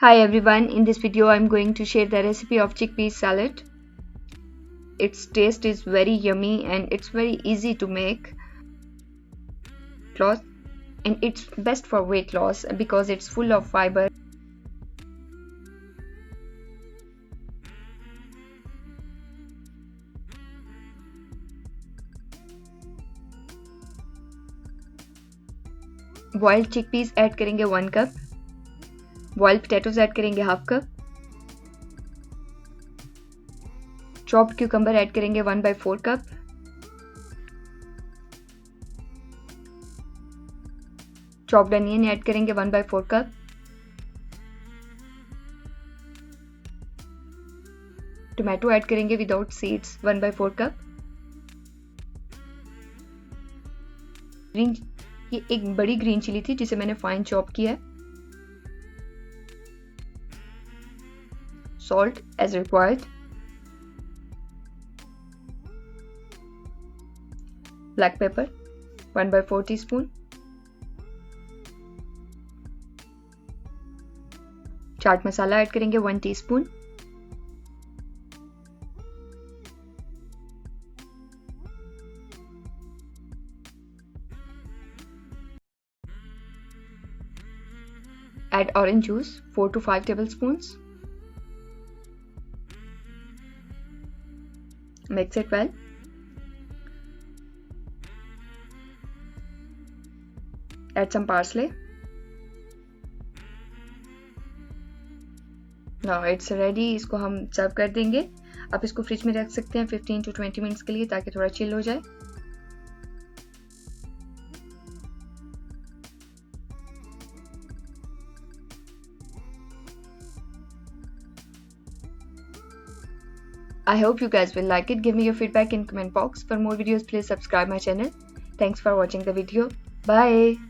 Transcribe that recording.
Hi everyone, in this video I'm going to share the recipe of chickpea salad. Its taste is very yummy and it's very easy to make. And it's best for weight loss because it's full of fiber. Boiled chickpeas add करेंगे 1 cup. Boiled potatoes add करेंगे half cup. Chopped cucumber add करेंगे 1/4 cup. Chopped onion add करेंगे 1/4 cup. Tomato add करेंगे without seeds 1/4 cup. ये एक बड़ी green chilli थी जिसे मैंने फाइन चॉप किया है. Salt as required. Black pepper 1/4 teaspoon. Chaat masala add करेंगे 1 teaspoon. Add orange juice 4 to 5 tablespoons. Mix it well. Add some parsley. Now it's ready. इसको हम सर्व कर देंगे. आप इसको फ्रिज में रख सकते हैं 15 to 20 मिनट्स के लिए ताकि थोड़ा चिल हो जाए. I hope you guys will like it. Give me your feedback in comment box. For more videos, please subscribe my channel. Thanks for watching the video. Bye.